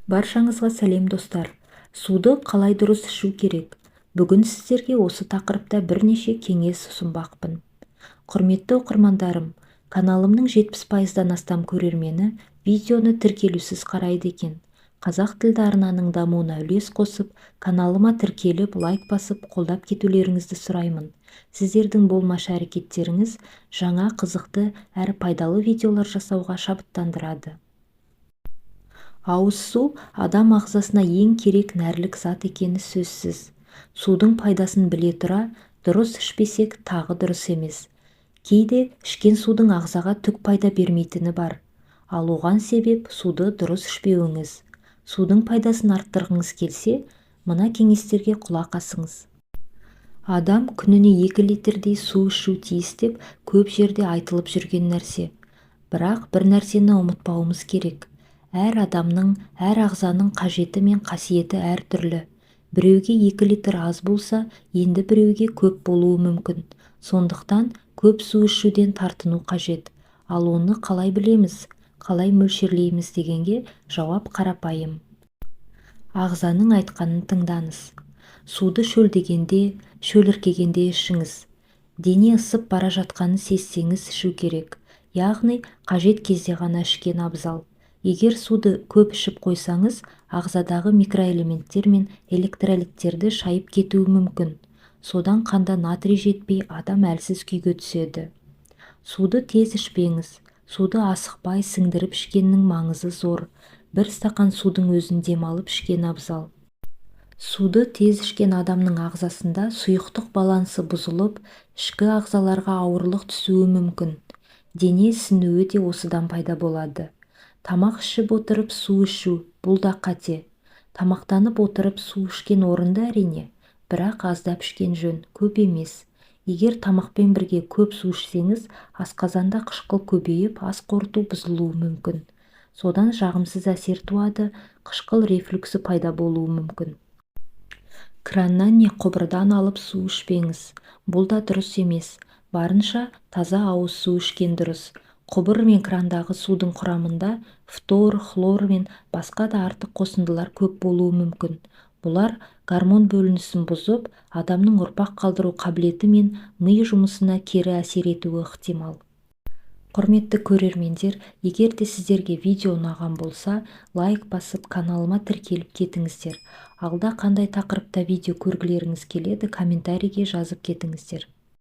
Баршаңызға сәлем достар. Суды қалай дұрыс ішу керек? Бүгін сіздерге осы тақырыпта бірнеше кеңес ұсынбақпын. Құрметті оқырмандарым, каналымның 70%-дан астам көрермені видеоны тіркелусіз қарайды екен. Қазақ тілді арнаның дамуына үлес қосып, каналыма тіркеліп, лайк басып, қолдап кетулеріңізді сұраймын. Сіздердің болмашы әрекеттеріңіз жаңа қызықты әрі пайдалы видеолар жасауға шабыттандырады. Ауыз су адам ағзасына ең керек нәрлік зат екені сөзсіз. Судың пайдасын біле тұра, дұрыс ішпесек тағы дұрыс емес. Кейде ішкен судың ағзаға түк пайда бермейтіні бар. Ал оған себеп суды дұрыс ішпеуіңіз. Судың пайдасын арттырғыңыз келсе, мына кеңестерге құлақ асыңыз. Адам күніне 2 литрдей су ішу тиіс деп көп жерде айтылып жүрген нәрсе. Бірақ бір нәрсені ұмытпауымыз керек. Әр адамның, әр ағзаның қажеті мен қасиеті әр түрлі. Біреуге 2 литр аз болса, енді біреуге көп болуы мүмкін. Сондықтан көп су ішуден тартыну қажет. Ал оны қалай білеміз, қалай мөлшерлейміз дегенге жауап қарапайым. Ағзаның айтқанын тыңдаңыз. Суды шөлдегенде, шөліркегенде ішіңіз. Дене ысып бара жатқанын сезсеңіз ішу керек. Яғни қажет кезде ғана ішкен абзал. Егер суды көп ішіп қойсаңыз, ағзадағы микроэлементтер мен электролиттерді шайып кетуі мүмкін. Содан қанда натрий жетпей, адам әлсіз күйге түседі. Суды тез ішпеңіз. Суды асықпай сіңдіріп ішкеннің маңызы зор. Бір стақан судың өзін демалып ішкен абзал. Суды тез ішкен адамның ағзасында сұйықтық балансы бұзылып, ішкі ағзаларға ауырлық түсуі мүмкін. Дене ісінуі де осыдан пайда болады. Тамақ ішіп отырып су ішу, бұл да қате. Тамақтанып отырып су ішкен орынды әрине, бірақ аздап ішкен жөн, көп емес. Егер тамақпен бірге көп су ішсеңіз, асқазанда қышқыл көбейіп, ас қорыту бұзылуы мүмкін. Содан жағымсыз әсер туады, қышқыл рефлюксі пайда болуы мүмкін. Краннан не құбырдан алып су ішпеңіз. Бұл да дұрыс емес. Барынша таза ауыз су ішкен дұрыс. Құбыр мен крандағы судың құрамында фтор, хлор мен басқа да артық қосындылар көп болуы мүмкін. Бұлар гормон бөлінісін бұзып, адамның ұрпақ қалдыру қабілеті мен ми жұмысына кері әсер етуі ықтимал. Құрметті көрермендер, егер де сіздерге видео ұнаған болса, лайк басып, каналыма тіркеліп кетіңіздер. Алда қандай тақырыпта видео көргілеріңіз келеді, комментарийге жазып кетіңіздер.